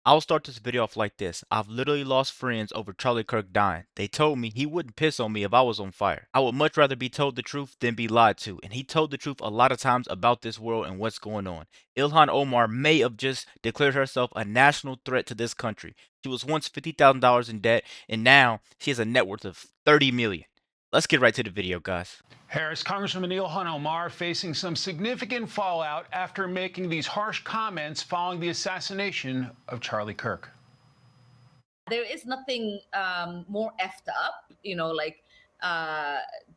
I'll start this video off like this. I've literally lost friends over Charlie Kirk dying. They told me he wouldn't piss on me if I was on fire. I would much rather be told the truth than be lied to, and he told the truth a lot of times about this world and what's going on. Ilhan Omar may have just declared herself a national threat to this country. She was once $50,000 in debt, and now she has a net worth of $30 million. Let's get right to the video, guys. Harris, Congresswoman Ilhan Omar facing some significant fallout after making these harsh comments following the assassination of Charlie Kirk. There is nothing more effed up,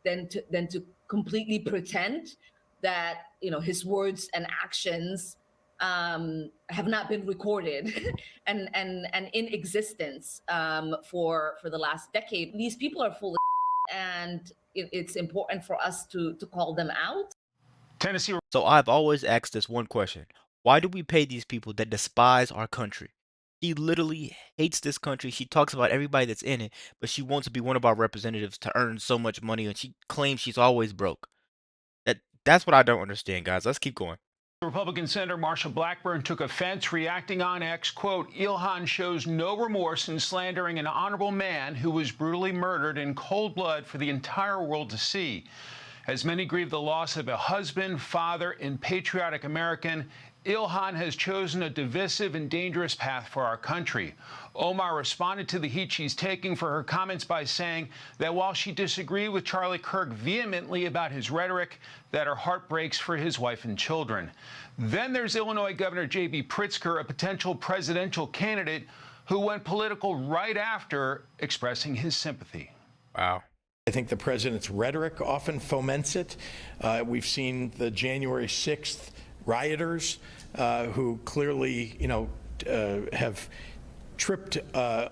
than to completely pretend that his words and actions have not been recorded and in existence for the last decade. These people are full of and it's important for us to call them out. Tennessee. So I've always asked this one question. Why do we pay these people that despise our country? She literally hates this country. She talks about everybody that's in it, but she wants to be one of our representatives to earn so much money, and she claims she's always broke. That's what I don't understand, guys. Let's keep going. Republican Senator Marsha Blackburn took offense, reacting on X, quote, Ilhan shows no remorse in slandering an honorable man who was brutally murdered in cold blood for the entire world to see. As many grieve the loss of a husband, father, and patriotic American, Ilhan has chosen a divisive and dangerous path for our country. Omar responded to the heat she's taking for her comments by saying that while she disagreed with Charlie Kirk vehemently about his rhetoric, that her heart breaks for his wife and children. Then there's Illinois Governor J.B. Pritzker, a potential presidential candidate who went political right after expressing his sympathy. Wow. I think the president's rhetoric often foments it. We've seen the January 6th rioters who clearly, have tripped a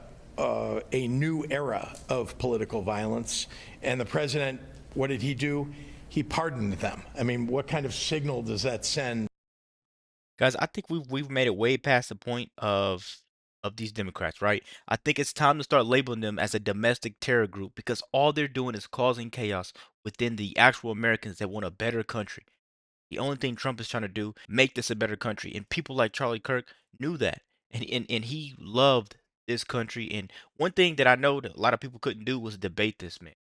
new era of political violence. And the president, what did he do? He pardoned them. I mean, what kind of signal does that send? Guys, I think we've made it way past the point of these Democrats, right? I think it's time to start labeling them as a domestic terror group because all they're doing is causing chaos within the actual Americans that want a better country. The only thing Trump is trying to do, make this a better country. And people like Charlie Kirk knew that. And he loved this country. And one thing that I know that a lot of people couldn't do was debate this man.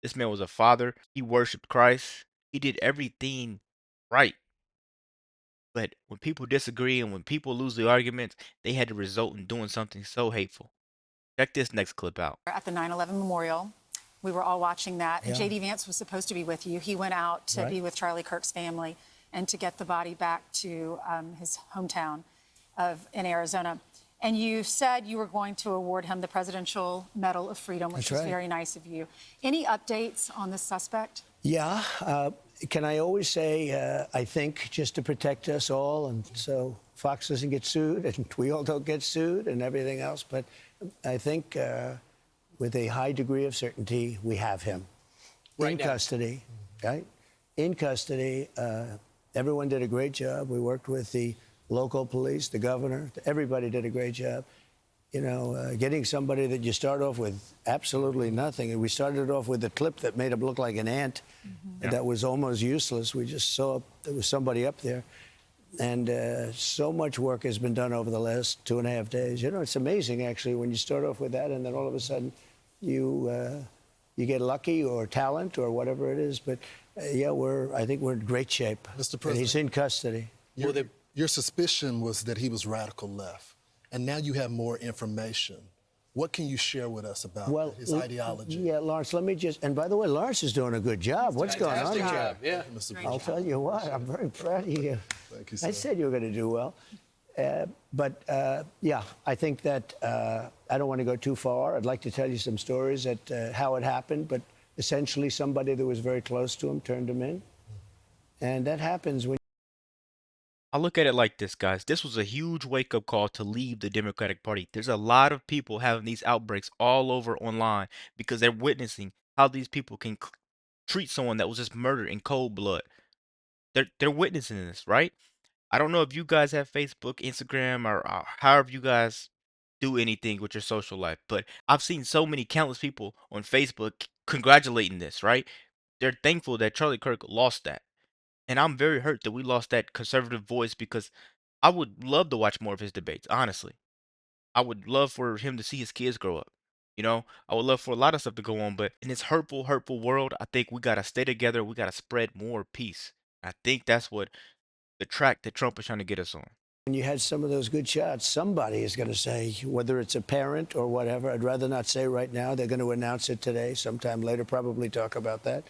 This man was a father. He worshiped Christ. He did everything right. But when people disagree and when people lose the arguments, they had to result in doing something so hateful. Check this next clip out. At the 9/11 memorial, we were all watching that. And J.D. Vance was supposed to be with you. He went out to be with Charlie Kirk's family and to get the body back to his hometown in Arizona. And you said you were going to award him the Presidential Medal of Freedom, which is very nice of you. Any updates on this suspect? Yeah. Can I always say, I think, just to protect us all, and so Fox doesn't get sued, and we all don't get sued, and everything else. But I think with a high degree of certainty, we have him in custody, right? In custody. Everyone did a great job. We worked with the local police, the governor. Everybody did a great job. Getting somebody that you start off with absolutely nothing. And we started off with a clip that made him look like an ant. That was almost useless. We just saw there was somebody up there. And so much work has been done over the last 2.5 days. It's amazing, actually, when you start off with that and then all of a sudden you get lucky or talent or whatever it is. But, I think we're in great shape. Mr. President, and he's in custody. Your suspicion was that he was radical left, and now you have more information. What can you share with us about his ideology? Yeah, Lawrence, let me just, and by the way, Lawrence is doing a good job. What's going on here? Yeah, Mr. President. I'll tell you what, I'm very proud of you. Thank you, sir. I said you were going to do well. I think that I don't want to go too far. I'd like to tell you some stories at how it happened, but essentially somebody that was very close to him turned him in. And that happens when I look at it like this, guys. This was a huge wake-up call to leave the Democratic Party. There's a lot of people having these outbreaks all over online because they're witnessing how these people can treat someone that was just murdered in cold blood. They're witnessing this, right? I don't know if you guys have Facebook, Instagram, or however you guys do anything with your social life, but I've seen so many countless people on Facebook congratulating this, right? They're thankful that Charlie Kirk lost that. And I'm very hurt that we lost that conservative voice because I would love to watch more of his debates, honestly. I would love for him to see his kids grow up. You know, I would love for a lot of stuff to go on, but in this hurtful, hurtful world, I think we gotta stay together. We gotta spread more peace. I think that's what the track that Trump is trying to get us on. When you had some of those good shots, somebody is going to say, whether it's a parent or whatever, I'd rather not say right now. They're going to announce it today, sometime later, probably talk about that.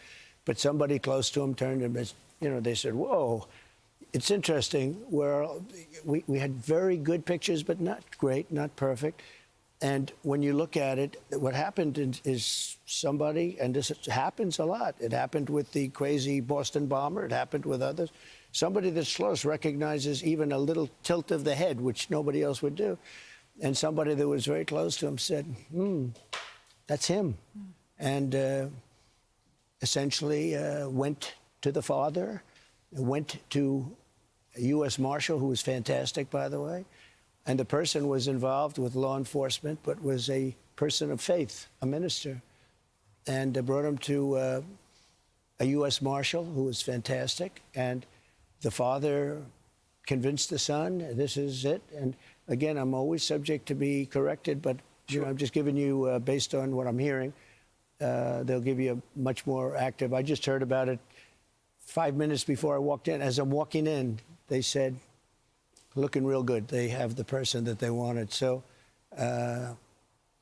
But somebody close to him turned and, they said, whoa, it's interesting. We had very good pictures, but not great, not perfect. And when you look at it, what happened is somebody, and this happens a lot. It happened with the crazy Boston bomber. It happened with others. Somebody that's close recognizes even a little tilt of the head, which nobody else would do. And somebody that was very close to him said, that's him. And essentially went to the father, went to a U.S. Marshal, who was fantastic, by the way. And the person was involved with law enforcement, but was a person of faith, a minister. And brought him to a U.S. Marshal, who was fantastic. And the father convinced the son, this is it. And again, I'm always subject to be corrected, but I'm just giving you, based on what I'm hearing, they'll give you a much more active. I just heard about it 5 minutes before I walked in. As I'm walking in, they said, looking real good. They have the person that they wanted. So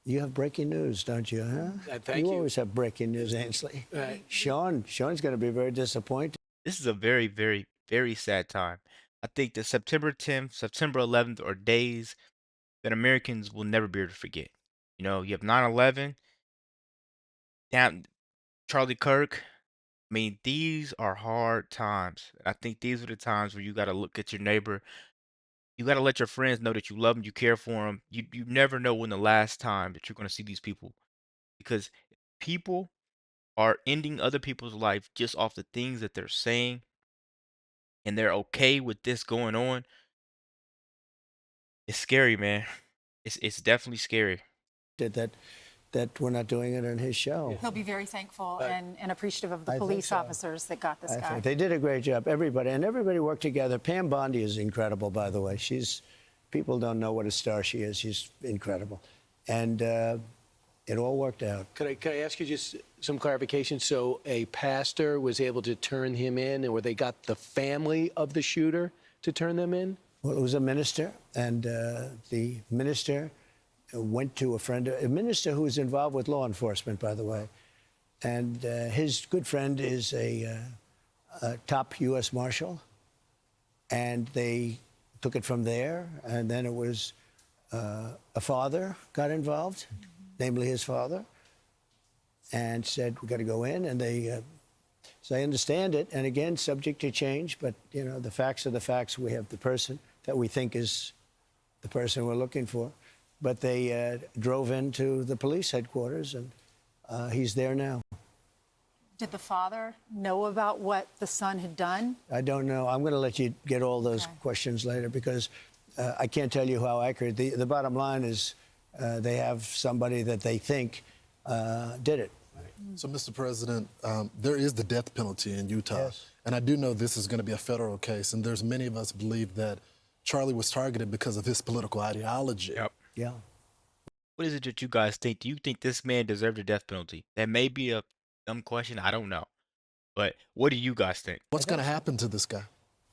you have breaking news, don't you, huh? Thank you. You always have breaking news, Ainsley. Sean's going to be very disappointed. This is a very, very, very sad time. I think that September 10th, September 11th are days that Americans will never be able to forget. You know, you have 9/11, down Charlie Kirk. I mean, these are hard times. I think these are the times where you got to look at your neighbor. You got to let your friends know that you love them, you care for them. You never know when the last time that you're going to see these people, because people are ending other people's life just off the things that they're saying, and they're okay with this going on. It's scary, man. It's definitely scary. That we're not doing it on his show. He'll be very thankful and appreciative of the police officers that got this guy. They did a great job, everybody worked together. Pam Bondi is incredible, by the way. People don't know what a star she is. She's incredible. And it all worked out. Could I ask you just some clarification? So a pastor was able to turn him in, or they got the family of the shooter to turn them in? Well, it was a minister, and the minister went to a minister who was involved with law enforcement, by the way. And his good friend is a top U.S. Marshal. And they took it from there. And then it was a father got involved, namely his father, and said, we got to go in. And they, so I understand it. And again, subject to change. But, the facts are the facts. We have the person that we think is the person we're looking for. But they drove into the police headquarters, and he's there now. Did the father know about what the son had done? I don't know. I'm going to let you get all those questions later, because I can't tell you how accurate. The bottom line is they have somebody that they think did it. So, Mr. President, there is the death penalty in Utah. Yes. And I do know this is going to be a federal case, and there's many of us believe that Charlie was targeted because of his political ideology. Yep. Yeah. What is it that you guys think? Do you think this man deserved a death penalty? That may be a dumb question. I don't know. But what do you guys think? What's going to happen to this guy?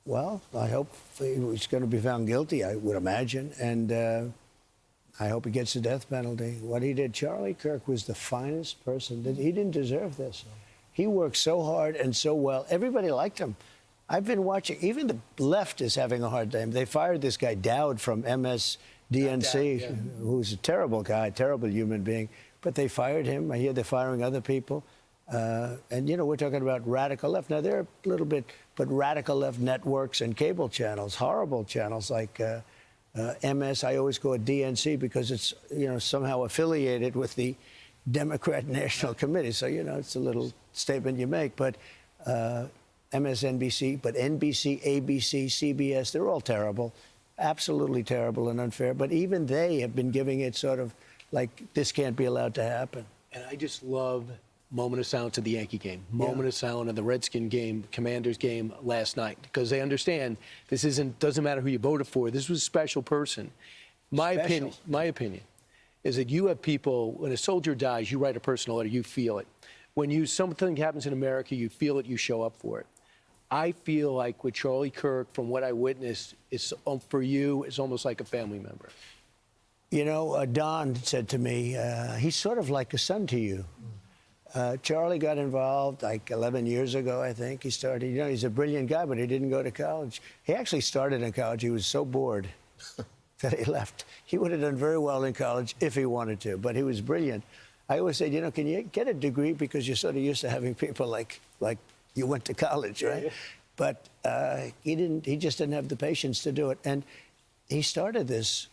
Well, I hope he's going to be found guilty, I would imagine. And I hope he gets the death penalty. What he did, Charlie Kirk was the finest person. He didn't deserve this. He worked so hard and so well. Everybody liked him. I've been watching. Even the left is having a hard time. They fired this guy, Dowd, from MSDNC, who's a terrible guy, terrible human being. But they fired him. I hear they're firing other people. And, we're talking about radical left. Now, they're a little bit, but radical left networks and cable channels, horrible channels like MS. I always go at DNC because it's, somehow affiliated with the Democrat National Committee. So, it's a little statement you make. But MSNBC, but NBC, ABC, CBS, they're all terrible, absolutely terrible and unfair. But even they have been giving it sort of like this can't be allowed to happen. And I just love moment of silence at the Yankee game, moment of silence at the Redskin game, Commanders game last night, because they understand this doesn't matter who you voted for. This was a special person. special. My opinion is that you have people, when a soldier dies, you write a personal letter, you feel it. When something happens in America, you feel it, you show up for it. I feel like with Charlie Kirk, from what I witnessed, it's, for you, it's almost like a family member. You know, Don said to me, he's sort of like a son to you. Charlie got involved like 11 years ago, I think. He started, you know, he's a brilliant guy, but he didn't go to college. He actually started in college. He was so bored that he left. He would have done very well in college if he wanted to, but he was brilliant. I always said, you know, can you get a degree because you're sort of used to having people like you went to college, right? Yeah. But he just didn't have the patience to do it. And he started this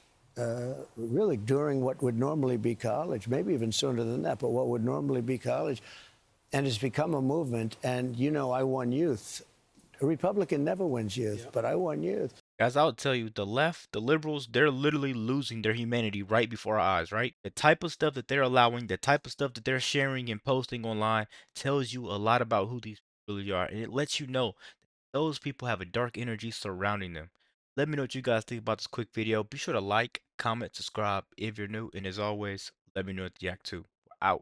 really during what would normally be college, maybe even sooner than that, but what would normally be college. And it's become a movement. And, you know, I won youth. A Republican never wins youth, but I won youth. Guys, I'll tell you, the left, the liberals, they're literally losing their humanity right before our eyes, right? The type of stuff that they're allowing, the type of stuff that they're sharing and posting online tells you a lot about who these people really are. And it lets you know that those people have a dark energy surrounding them. Let me know what you guys think about this quick video. Be sure to like, comment, subscribe if you're new. And as always, let me know at the act 2. Out.